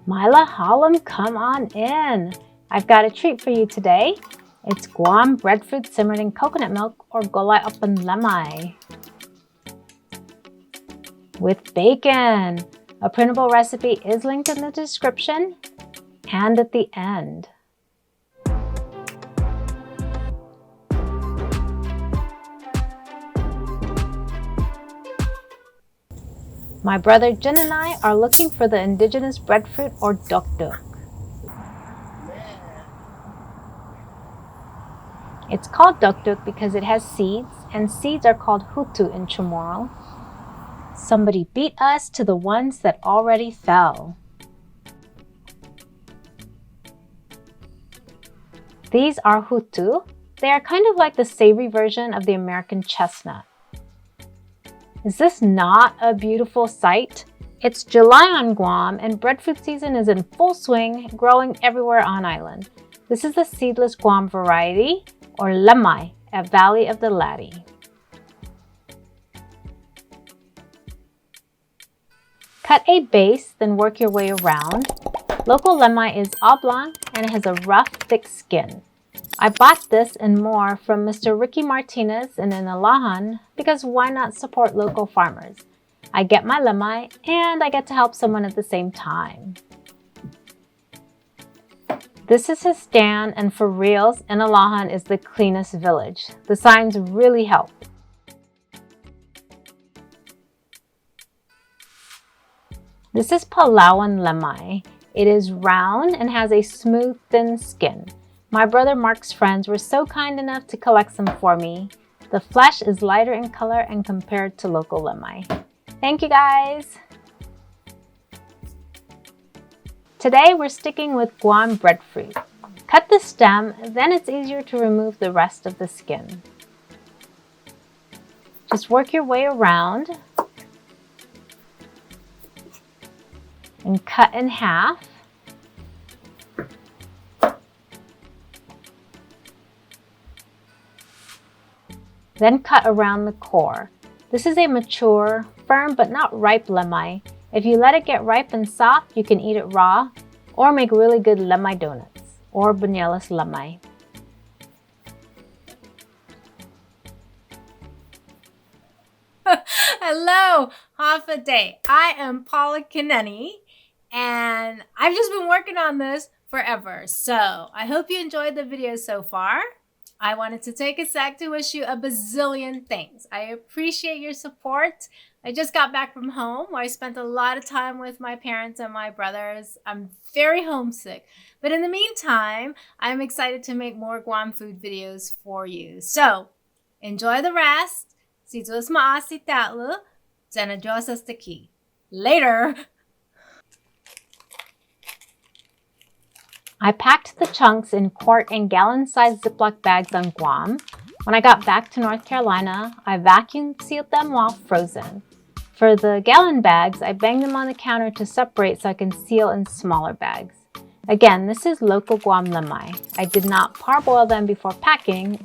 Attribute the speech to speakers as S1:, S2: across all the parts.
S1: Mila Harlem, come on in. I've got a treat for you today. It's Guam breadfruit simmered in coconut milk or Gollai Åppan Lemmai with bacon. A printable recipe is linked in the description and at the end. My brother Jin and I are looking for the indigenous breadfruit or duk. It's called duk because it has seeds, and seeds are called Hutu in Chamorro. Somebody beat us to the ones that already fell. These are Hutu. They are kind of like the savory version of the American chestnut. Is this not a beautiful sight? It's July on Guam and breadfruit season is in full swing, growing everywhere on island. This is the seedless Guam variety, or Lemmai, at Valley of the Latte. Cut a base, then work your way around. Local Lemmai is oblong and it has a rough, thick skin. I bought this and more from Mr. Ricky Martinez in Inalåhån because why not support local farmers? I get my Lemmai and I get to help someone at the same time. This is his stand, and for reals, Inalåhån is the cleanest village. The signs really help. This is Palauan Breadfruit. It is round and has a smooth, thin skin. My brother Mark's friends were so kind enough to collect some for me. The flesh is lighter in color and compared to local Lemmai. Thank you guys! Today we're sticking with Guam breadfruit. Cut the stem, then it's easier to remove the rest of the skin. Just work your way around and cut in half. Then cut around the core. This is a mature, firm but not ripe Lemmai. If you let it get ripe and soft, you can eat it raw or make really good Lemmai donuts or boneless Lemmai.
S2: Hello, half a day. I am Paula and I've just been working on this forever. So I hope you enjoyed the video so far. I wanted to take a sec to wish you a bazillion thanks. I appreciate your support. I just got back from home where I spent a lot of time with my parents and my brothers. I'm very homesick. But in the meantime, I'm excited to make more Guam food videos for you. So enjoy the rest. Situas maasi tatlu. Zena Dios key. Later.
S1: I packed the chunks in quart and gallon-sized Ziploc bags on Guam. When I got back to North Carolina, I vacuum sealed them while frozen. For the gallon bags, I banged them on the counter to separate so I can seal in smaller bags. Again, this is local Guam Lemmai. I did not parboil them before packing.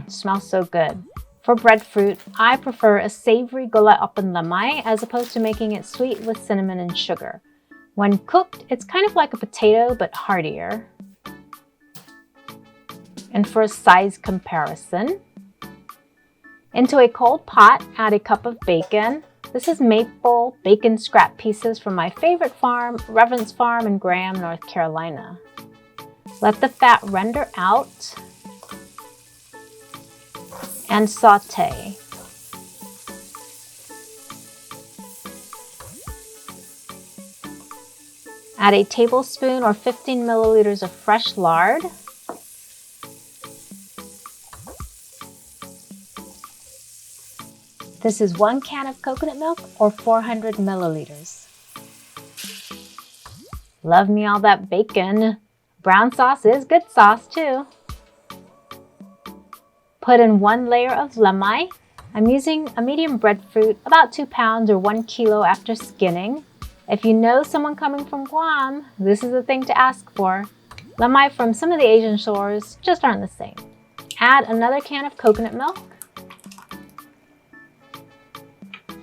S1: Smells so good. For breadfruit, I prefer a savory Gollai Åppan Lemmai as opposed to making it sweet with cinnamon and sugar. When cooked, it's kind of like a potato but heartier. And for a size comparison, into a cold pot, add a cup of bacon. This is maple bacon scrap pieces from my favorite farm, Reverence Farm in Graham, North Carolina. Let the fat render out and saute. Add a tablespoon or 15 milliliters of fresh lard. This is 1 can of coconut milk or 400 milliliters. Love me all that bacon. Brown sauce is good sauce too. Put in 1 layer of Lemmai. I'm using a medium breadfruit, about 2 pounds or 1 kilo after skinning. If you know someone coming from Guam, this is the thing to ask for. Lemmai from some of the Asian shores just aren't the same. Add another can of coconut milk.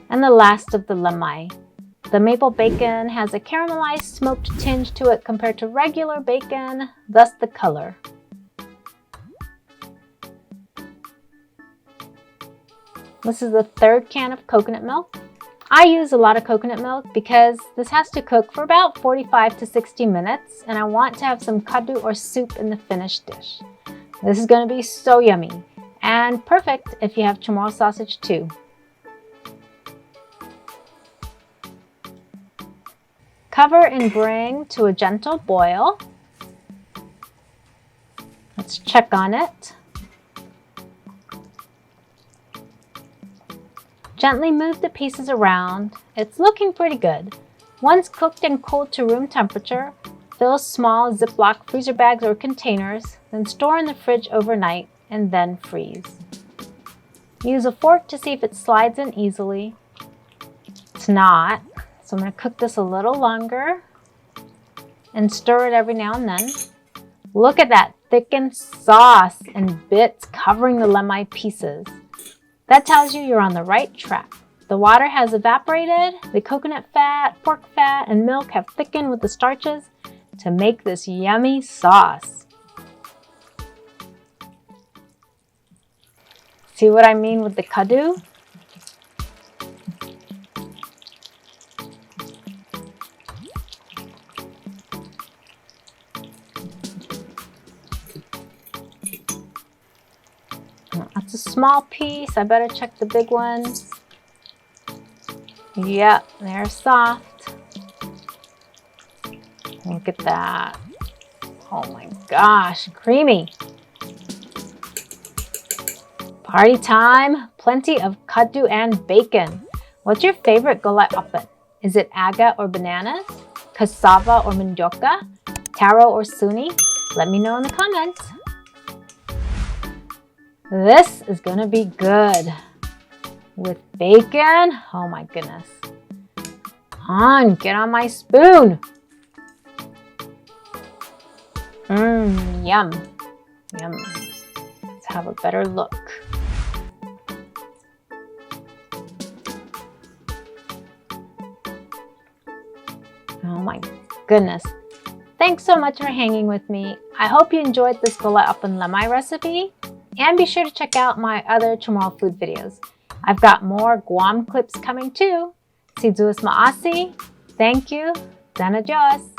S1: And the last of the lemmai. The maple bacon has a caramelized smoked tinge to it compared to regular bacon, thus the color. This is the third can of coconut milk. I use a lot of coconut milk because this has to cook for about 45 to 60 minutes and I want to have some kaddu or soup in the finished dish. This is going to be so yummy and perfect if you have chamorro sausage too. Cover and bring to a gentle boil. Let's check on it. Gently move the pieces around. It's looking pretty good. Once cooked and cooled to room temperature, fill small Ziploc freezer bags or containers, then store in the fridge overnight and then freeze. Use a fork to see if it slides in easily. It's not. So I'm going to cook this a little longer and stir it every now and then. Look at that thickened sauce and bits covering the lemmai pieces. That tells you you're on the right track. The water has evaporated, the coconut fat, pork fat, and milk have thickened with the starches to make this yummy sauce. See what I mean with the kaddu? That's a small piece. I better check the big ones. Yep, they're soft. Look at that. Oh my gosh, creamy. Party time. Plenty of kaddu and bacon. What's your favorite Gollai Åppan? Is it aga or bananas? Cassava or mandioca? Taro or suni? Let me know in the comments. This is gonna be good. With bacon, oh my goodness. On, get on my spoon. Yum. Yum. Let's have a better look. Oh my goodness. Thanks so much for hanging with me. I hope you enjoyed this Gollai Åppan lemmai recipe. And be sure to check out my other chamorro food videos. I've got more Guam clips coming too. Si duas maasi. Thank you. Dan adios.